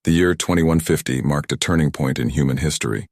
The year 2150 marked a turning point in human history,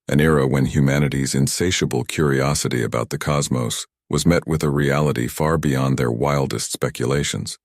an era when humanity's insatiable curiosity about the cosmos was met with a reality far beyond their wildest speculations.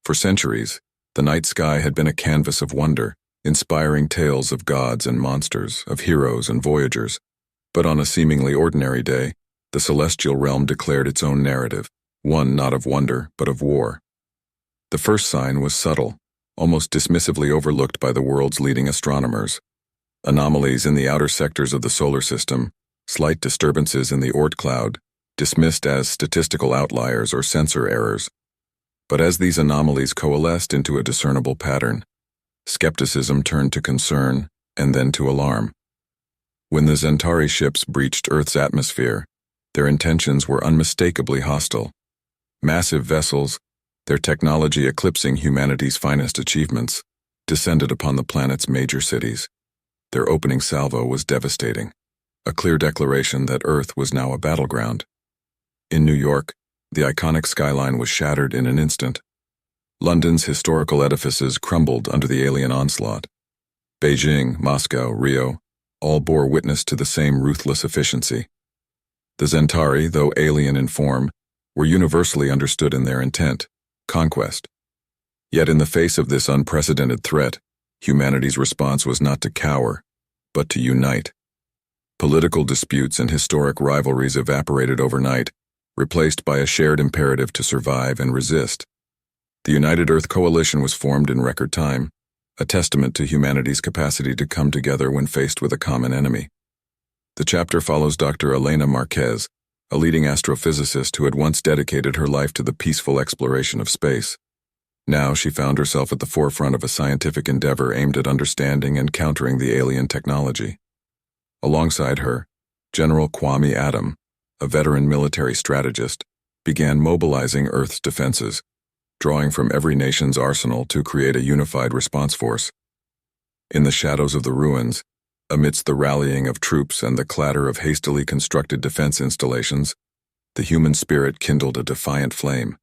For centuries, the night sky had been a canvas of wonder, inspiring tales of gods and monsters, of heroes and voyagers. But on a seemingly ordinary day, the celestial realm declared its own narrative, one not of wonder, but of war. The first sign was subtle, almost dismissively overlooked by the world's leading astronomers. Anomalies in the outer sectors of the solar system, slight disturbances in the Oort cloud, dismissed as statistical outliers or sensor errors. But as these anomalies coalesced into a discernible pattern, skepticism turned to concern and then to alarm. When the Centauri ships breached Earth's atmosphere, their intentions were unmistakably hostile. Massive vessels, their technology eclipsing humanity's finest achievements, descended upon the planet's major cities. Their opening salvo was devastating, a clear declaration that Earth was now a battleground. In New York, the iconic skyline was shattered in an instant. London's historical edifices crumbled under the alien onslaught. Beijing, Moscow, Rio, all bore witness to the same ruthless efficiency. The Centauri, though alien in form, were universally understood in their intent: conquest. Yet in the face of this unprecedented threat, humanity's response was not to cower, but to unite. Political disputes and historic rivalries evaporated overnight, replaced by a shared imperative to survive and resist. The United Earth Coalition was formed in record time, a testament to humanity's capacity to come together when faced with a common enemy. The chapter follows Dr. Elena Marquez, a leading astrophysicist who had once dedicated her life to the peaceful exploration of space. Now she found herself at the forefront of a scientific endeavor aimed at understanding and countering the alien technology. Alongside her, General Kwame Adam, a veteran military strategist, began mobilizing Earth's defenses, drawing from every nation's arsenal to create a unified response force. In the shadows of the ruins, amidst the rallying of troops and the clatter of hastily constructed defense installations, the human spirit kindled a defiant flame.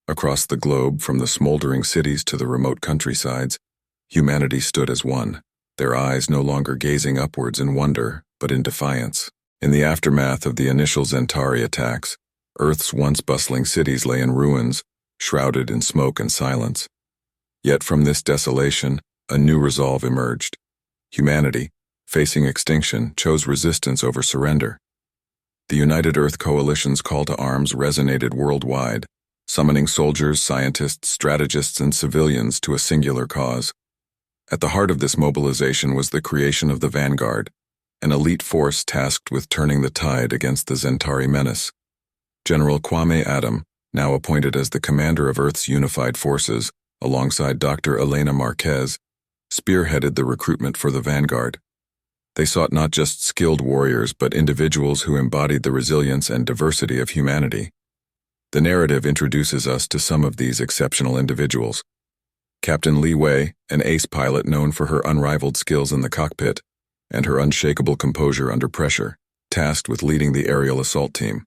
Across the globe, from the smoldering cities to the remote countrysides, humanity stood as one, their eyes no longer gazing upwards in wonder, but in defiance. In the aftermath of the initial Centauri attacks, Earth's once bustling cities lay in ruins, shrouded in smoke and silence. Yet from this desolation, a new resolve emerged. Humanity, facing extinction, chose resistance over surrender. The United Earth Coalition's call to arms resonated worldwide, summoning soldiers, scientists, strategists, and civilians to a singular cause. At the heart of this mobilization was the creation of the Vanguard, an elite force tasked with turning the tide against the Centauri menace. General Kwame Adam, now appointed as the commander of Earth's unified forces, alongside Dr. Elena Marquez, spearheaded the recruitment for the Vanguard. They sought not just skilled warriors, but individuals who embodied the resilience and diversity of humanity. The narrative introduces us to some of these exceptional individuals. Captain Li Wei, an ace pilot known for her unrivaled skills in the cockpit and her unshakable composure under pressure, tasked with leading the aerial assault team.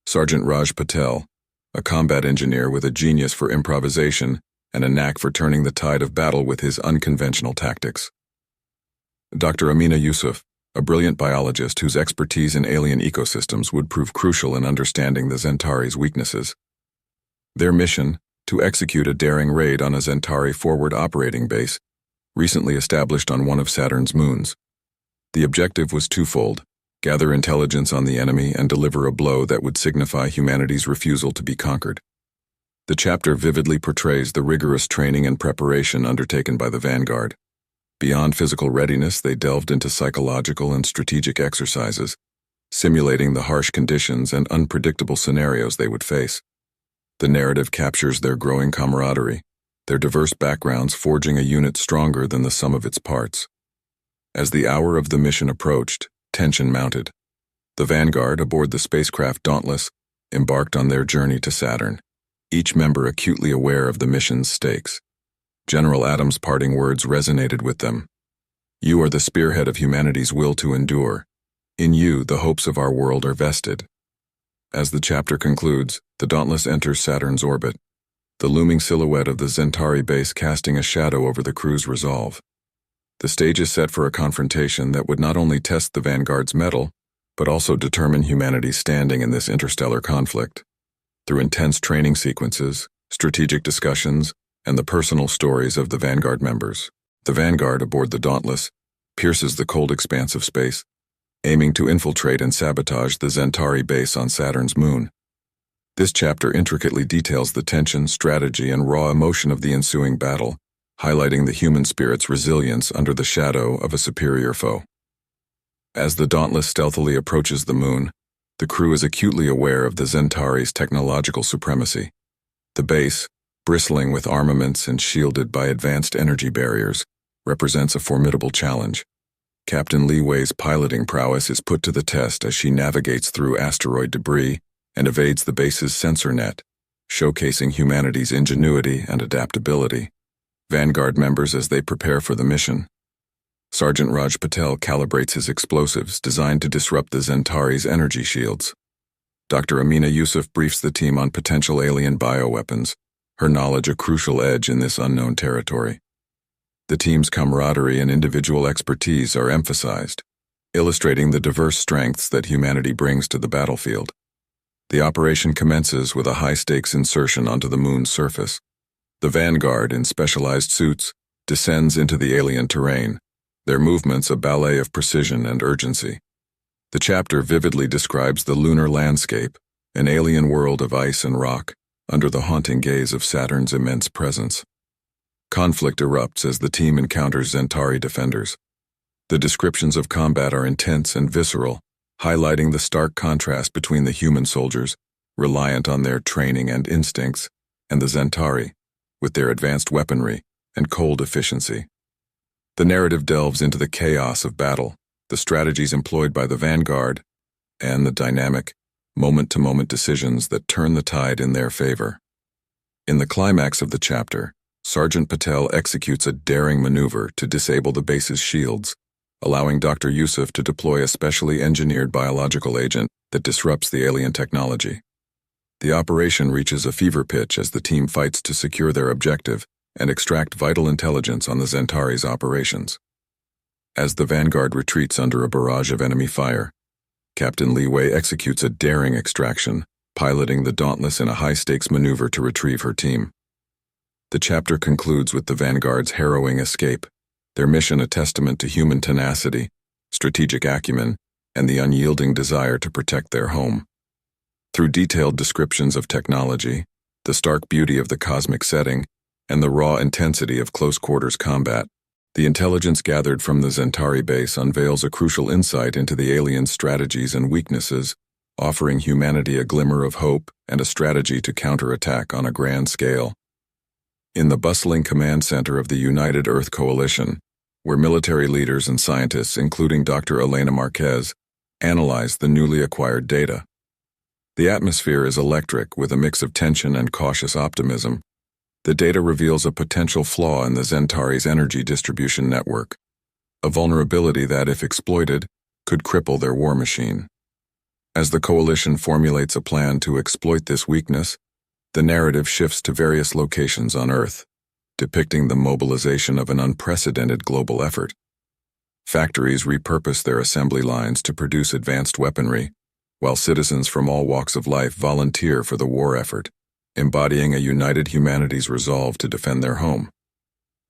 Sergeant Raj Patel, a combat engineer with a genius for improvisation and a knack for turning the tide of battle with his unconventional tactics. Dr. Amina Yusuf, a brilliant biologist whose expertise in alien ecosystems would prove crucial in understanding the Centauri's weaknesses. Their mission, to execute a daring raid on a Centauri forward operating base, recently established on one of Saturn's moons. The objective was twofold: gather intelligence on the enemy and deliver a blow that would signify humanity's refusal to be conquered. The chapter vividly portrays the rigorous training and preparation undertaken by the Vanguard. Beyond physical readiness, they delved into psychological and strategic exercises, simulating the harsh conditions and unpredictable scenarios they would face. The narrative captures their growing camaraderie, their diverse backgrounds forging a unit stronger than the sum of its parts. As the hour of the mission approached, tension mounted. The Vanguard, aboard the spacecraft Dauntless, embarked on their journey to Saturn, each member acutely aware of the mission's stakes. General Adams' parting words resonated with them. "You are the spearhead of humanity's will to endure. In you, the hopes of our world are vested." As the chapter concludes, the Dauntless enters Saturn's orbit, the looming silhouette of the Centauri base casting a shadow over the crew's resolve. The stage is set for a confrontation that would not only test the Vanguard's mettle, but also determine humanity's standing in this interstellar conflict. Through intense training sequences, strategic discussions, and the personal stories of the Vanguard members, the Vanguard aboard the Dauntless pierces the cold expanse of space, aiming to infiltrate and sabotage the Centauri base on Saturn's moon. This chapter intricately details the tension, strategy, and raw emotion of the ensuing battle, highlighting the human spirit's resilience under the shadow of a superior foe. As the Dauntless stealthily approaches the moon, the crew is acutely aware of the Centauri's technological supremacy. The base, bristling with armaments and shielded by advanced energy barriers, represents a formidable challenge. Captain Li Wei's piloting prowess is put to the test as she navigates through asteroid debris and evades the base's sensor net, showcasing humanity's ingenuity and adaptability. Vanguard members as they prepare for the mission. Sergeant Raj Patel calibrates his explosives designed to disrupt the Centauri's energy shields. Dr. Amina Yusuf briefs the team on potential alien bioweapons, her knowledge a crucial edge in this unknown territory. The team's camaraderie and individual expertise are emphasized, illustrating the diverse strengths that humanity brings to the battlefield. The operation commences with a high-stakes insertion onto the moon's surface. The Vanguard, in specialized suits, descends into the alien terrain, their movements a ballet of precision and urgency. The chapter vividly describes the lunar landscape, an alien world of ice and rock, under the haunting gaze of Saturn's immense presence. Conflict erupts as the team encounters Centauri defenders. The descriptions of combat are intense and visceral, highlighting the stark contrast between the human soldiers, reliant on their training and instincts, and the Centauri, with their advanced weaponry and cold efficiency. The narrative delves into the chaos of battle, the strategies employed by the Vanguard, and the dynamic, moment-to-moment decisions that turn the tide in their favor. In the climax of the chapter, Sergeant Patel executes a daring maneuver to disable the base's shields, allowing Dr. Yusuf to deploy a specially engineered biological agent that disrupts the alien technology. The operation reaches a fever pitch as the team fights to secure their objective and extract vital intelligence on the Centauri's operations. As the Vanguard retreats under a barrage of enemy fire, Captain Li Wei executes a daring extraction, piloting the Dauntless in a high-stakes maneuver to retrieve her team. The chapter concludes with the Vanguard's harrowing escape, their mission a testament to human tenacity, strategic acumen, and the unyielding desire to protect their home. Through detailed descriptions of technology, the stark beauty of the cosmic setting, and the raw intensity of close-quarters combat, the intelligence gathered from the Centauri base unveils a crucial insight into the aliens' strategies and weaknesses, offering humanity a glimmer of hope and a strategy to counterattack on a grand scale. In the bustling command center of the United Earth Coalition, where military leaders and scientists, including Dr. Elena Marquez, analyze the newly acquired data. The atmosphere is electric with a mix of tension and cautious optimism. The data reveals a potential flaw in the Centauri's energy distribution network, a vulnerability that, if exploited, could cripple their war machine. As the coalition formulates a plan to exploit this weakness, the narrative shifts to various locations on Earth, depicting the mobilization of an unprecedented global effort. Factories repurpose their assembly lines to produce advanced weaponry, while citizens from all walks of life volunteer for the war effort, embodying a united humanity's resolve to defend their home.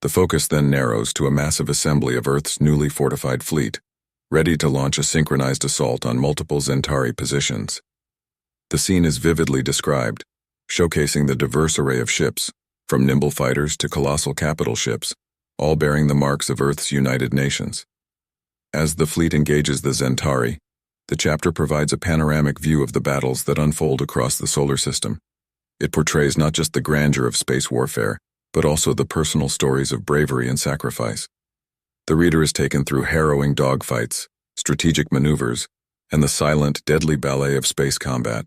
The focus then narrows to a massive assembly of Earth's newly fortified fleet, ready to launch a synchronized assault on multiple Centauri positions. The scene is vividly described, showcasing the diverse array of ships, from nimble fighters to colossal capital ships, all bearing the marks of Earth's united nations. As the fleet engages the Centauri, the chapter provides a panoramic view of the battles that unfold across the solar system. It portrays not just the grandeur of space warfare, but also the personal stories of bravery and sacrifice. The reader is taken through harrowing dogfights, strategic maneuvers, and the silent, deadly ballet of space combat.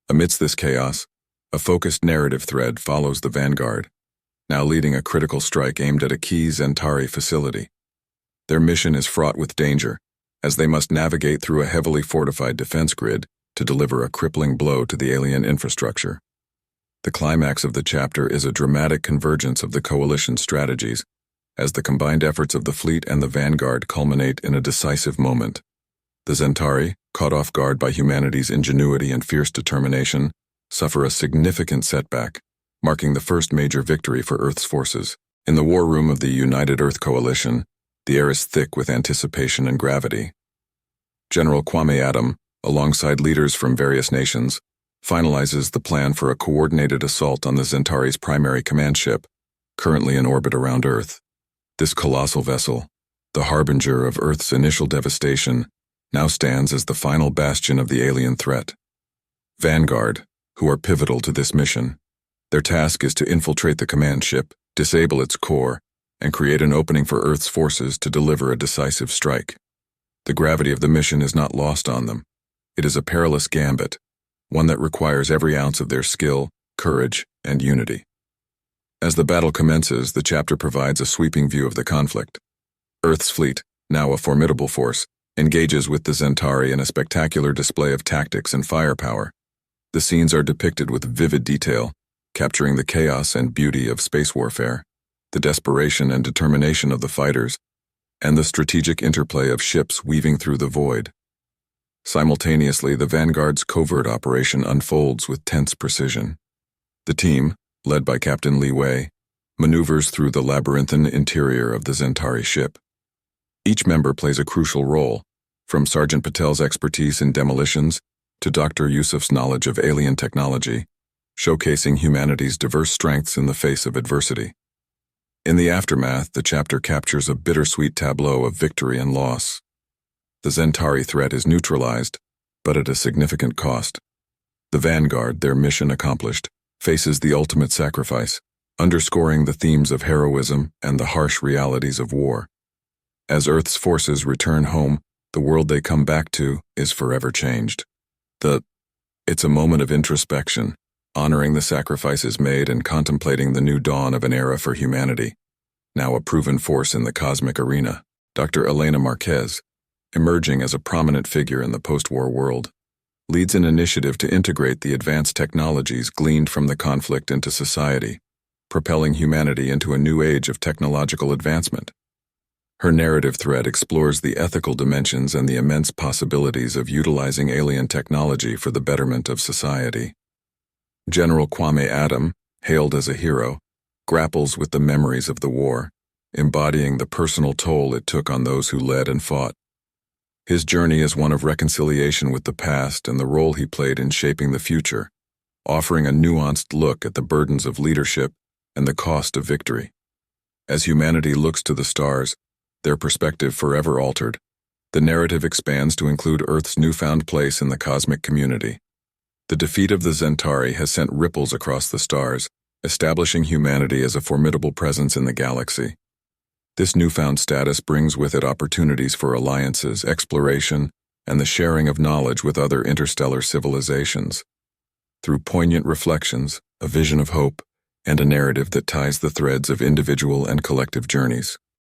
Amidst this chaos, a focused narrative thread follows the Vanguard, now leading a critical strike aimed at a key Centauri facility. Their mission is fraught with danger, as they must navigate through a heavily fortified defense grid to deliver a crippling blow to the alien infrastructure. The climax of the chapter is a dramatic convergence of the coalition's strategies, as the combined efforts of the fleet and the Vanguard culminate in a decisive moment. The Centauri, caught off guard by humanity's ingenuity and fierce determination, suffer a significant setback, marking the first major victory for Earth's forces. In the war room of the United Earth Coalition, the air is thick with anticipation and gravity. General Kwame Adam, alongside leaders from various nations, finalizes the plan for a coordinated assault on the Centauri's primary command ship, currently in orbit around Earth. This colossal vessel, the harbinger of Earth's initial devastation, now stands as the final bastion of the alien threat. Vanguard, who are pivotal to this mission, their task is to infiltrate the command ship, disable its core, and create an opening for Earth's forces to deliver a decisive strike. The gravity of the mission is not lost on them. It is a perilous gambit, one that requires every ounce of their skill, courage, and unity. As the battle commences, the chapter provides a sweeping view of the conflict. Earth's fleet, now a formidable force, engages with the Centauri in a spectacular display of tactics and firepower. The scenes are depicted with vivid detail, capturing the chaos and beauty of space warfare, the desperation and determination of the fighters, and the strategic interplay of ships weaving through the void. Simultaneously, the Vanguard's covert operation unfolds with tense precision. The team, led by Captain Li Wei, maneuvers through the labyrinthine interior of the Centauri ship. Each member plays a crucial role, from Sergeant Patel's expertise in demolitions to Dr. Yusuf's knowledge of alien technology, showcasing humanity's diverse strengths in the face of adversity. In the aftermath, the chapter captures a bittersweet tableau of victory and loss. The Centauri threat is neutralized, but at a significant cost. The Vanguard, their mission accomplished, faces the ultimate sacrifice, underscoring the themes of heroism and the harsh realities of war. As Earth's forces return home, the world they come back to is forever changed. It's a moment of introspection, honoring the sacrifices made and contemplating the new dawn of an era for humanity. Now a proven force in the cosmic arena, Dr. Elena Marquez, emerging as a prominent figure in the post-war world, leads an initiative to integrate the advanced technologies gleaned from the conflict into society, propelling humanity into a new age of technological advancement. Her narrative thread explores the ethical dimensions and the immense possibilities of utilizing alien technology for the betterment of society. General Kwame Adam, hailed as a hero, grapples with the memories of the war, embodying the personal toll it took on those who led and fought. His journey is one of reconciliation with the past and the role he played in shaping the future, offering a nuanced look at the burdens of leadership and the cost of victory. As humanity looks to the stars, their perspective forever altered, the narrative expands to include Earth's newfound place in the cosmic community. The defeat of the Centauri has sent ripples across the stars, establishing humanity as a formidable presence in the galaxy. This newfound status brings with it opportunities for alliances, exploration, and the sharing of knowledge with other interstellar civilizations. Through poignant reflections, a vision of hope, and a narrative that ties the threads of individual and collective journeys,